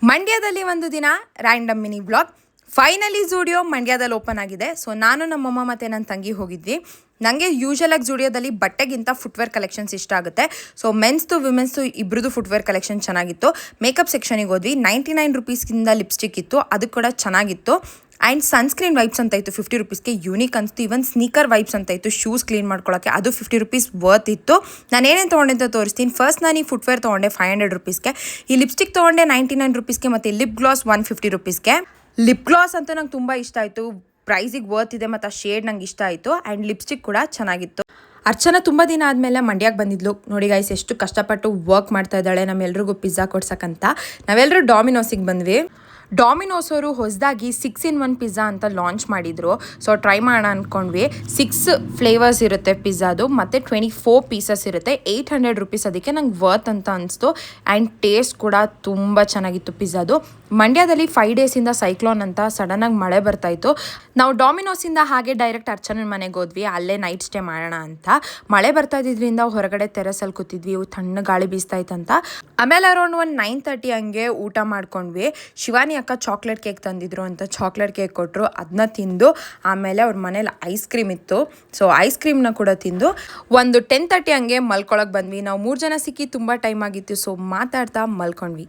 ಮಂಡ್ಯದಲ್ಲಿ ಒಂದು ದಿನ ರ್ಯಾಂಡಮ್ ಮಿನಿ ಬ್ಲಾಗ್. ಫೈನಲಿ ಝೂಡಿಯೋ ಮಂಡ್ಯದಲ್ಲಿ ಓಪನ್ ಆಗಿದೆ. ಸೊ ನಾನು ನಮ್ಮಮ್ಮ ಮತ್ತು ನನ್ನ ತಂಗಿ ಹೋಗಿದ್ವಿ. ನನಗೆ ಯೂಶಲಾಗಿ ಝೂಡಿಯೋದಲ್ಲಿ ಬಟ್ಟೆಗಿಂತ ಫುಟ್ವೇರ್ ಕಲೆಕ್ಷನ್ಸ್ ಇಷ್ಟ ಆಗುತ್ತೆ. ಸೊ ಮೆನ್ಸ್ದು ವಿಮೆನ್ಸ್ದು ಇಬ್ಬರದು ಫುಟ್ವೇರ್ ಕಲೆಕ್ಷನ್ ಚೆನ್ನಾಗಿತ್ತು. ಮೇಕಪ್ ಸೆಕ್ಷನಿಗೆ ಹೋದ್ವಿ. 99 ರುಪೀಸ್ಗಿಂತ ಲಿಪ್ಸ್ಟಿಕ್ ಇತ್ತು, ಅದು ಕೂಡ ಚೆನ್ನಾಗಿತ್ತು. ಆ್ಯಂಡ್ ಸನ್ಸ್ಕ್ರೀನ್ ವೈಪ್ಸ್ ಅಂತ ಇತ್ತು 50 ರುಪೀಸ್ಗೆ, ಯೂನಿಕ್ ಅನಿಸ್ತು. ಈವನ್ ಸ್ನೀಕರ್ ವೈಪ್ಸ್ ಅಂತ ಇತ್ತು ಶೂಸ್ ಕ್ಲೀನ್ ಮಾಡ್ಕೊಳ್ಳೋಕ್ಕೆ, ಅದು 50 ರುಪೀಸ್ ವರ್ತ್ ಇತ್ತು. ನಾನು ಏನೇನು ತೊಗೊಂಡೆ ಅಂತ ತೋರಿಸ್ತೀನಿ. ಫಸ್ಟ್ ನಾನು ಈ ಫುಟ್ವೇರ್ ತೊಗೊಂಡೆ 500 ರುಪೀಸ್ಗೆ, ಈ ಲಿಪ್ಸ್ಟಿಕ್ ತೊಗೊಂಡೆ 99 ರುಪೀಸ್ಗೆ, ಮತ್ತು ಲಿಪ್ ಗ್ಲಾಸ್ 150 ರುಪೀಸ್ಗೆ. ಲಿಪ್ ಗ್ಲಾಸ್ ಅಂತೂ ನಂಗೆ ತುಂಬ ಇಷ್ಟ ಆಯಿತು, ಪ್ರೈಸಿಗೆ ವರ್ತ್ ಇದೆ ಮತ್ತು ಆ ಶೇಡ್ ನಂಗೆ ಇಷ್ಟ ಆಯಿತು. ಆ್ಯಂಡ್ ಲಿಪ್ಸ್ಟಿಕ್ ಕೂಡ ಚೆನ್ನಾಗಿತ್ತು. ಅರ್ಚನಾ ತುಂಬ ದಿನ ಆದಮೇಲೆ ಮಂಡ್ಯಕ್ಕೆ ಬಂದಿದ್ಲು. ನೋಡಿ ಗೈಸ್, ಎಷ್ಟು ಕಷ್ಟಪಟ್ಟು ವರ್ಕ್ ಮಾಡ್ತಾ ಇದ್ದಾಳೆ ನಮ್ಮೆಲ್ರಿಗೂ ಪಿಜ್ಜಾ ಕೊಡ್ಸಕ್ಕಂತ. ನಾವೆಲ್ಲರೂ ಡಾಮಿನೋಸಿಗೆ ಬಂದ್ವಿ. ಡಾಮಿನೋಸ್ ಅವರು ಹೊಸದಾಗಿ 6-in-1 ಪಿಜ್ಜಾ ಅಂತ ಲಾಂಚ್ ಮಾಡಿದರು. ಸೊ ಟ್ರೈ ಮಾಡೋಣ ಅಂದ್ಕೊಂಡ್ವಿ. 6 ಫ್ಲೇವರ್ಸ್ ಇರುತ್ತೆ ಪಿಜ್ಜಾದು, ಮತ್ತು 24 ಪೀಸಸ್ ಇರುತ್ತೆ. 800 ರುಪೀಸ್. ಅದಕ್ಕೆ ನಂಗೆ ವರ್ತ್ ಅಂತ ಅನಿಸ್ತು. ಆ್ಯಂಡ್ ಟೇಸ್ಟ್ ಕೂಡ ತುಂಬ ಚೆನ್ನಾಗಿತ್ತು ಪಿಜ್ಜಾದು. ಮಂಡ್ಯದಲ್ಲಿ 5 ಡೇಸಿಂದ ಸೈಕ್ಲೋನ್ ಅಂತ ಸಡನ್ನಾಗಿ ಮಳೆ ಬರ್ತಾಯಿತ್ತು. ನಾವು ಡಾಮಿನೋಸಿಂದ ಹಾಗೆ ಡೈರೆಕ್ಟ್ ಅರ್ಚನನ ಮನೆಗೆ ಹೋದ್ವಿ, ಅಲ್ಲೇ ನೈಟ್ ಸ್ಟೇ ಮಾಡೋಣ ಅಂತ. ಮಳೆ ಬರ್ತಾ ಇದ್ದಿದ್ದರಿಂದ ಹೊರಗಡೆ ಟೆರೆಸಲ್ಲಿ ಕೂತಿದ್ವಿ, ತಣ್ಣ ಗಾಳಿ ಬೀಸ್ತಾ ಇತ್ತಂತ. ಆಮೇಲೆ ಅರೌಂಡ್ 9:30 ಹಂಗೆ ಊಟ ಮಾಡ್ಕೊಂಡ್ವಿ. ಶಿವಾನಿ ಅಕ್ಕ ಚಾಕ್ಲೇಟ್ ಕೇಕ್ ತಂದಿದ್ರು ಅಂತ ಚಾಕ್ಲೇಟ್ ಕೇಕ್ ಕೊಟ್ಟರು, ಅದನ್ನ ತಿಂದು ಆಮೇಲೆ ಅವ್ರ ಮನೇಲಿ ಐಸ್ ಕ್ರೀಮ್ ಇತ್ತು. ಸೊ ಐಸ್ ಕ್ರೀಮ್ನ ಕೂಡ ತಿಂದು ಒಂದು 10:30 ಹಂಗೆ ಮಲ್ಕೊಳಕ್ಕೆ ಬಂದ್ವಿ. ನಾವು 3 ಜನ ಸಿಕ್ಕಿ ತುಂಬ ಟೈಮ್ ಆಗಿತ್ತು. ಸೊ ಮಾತಾಡ್ತಾ ಮಲ್ಕೊಂಡ್ವಿ.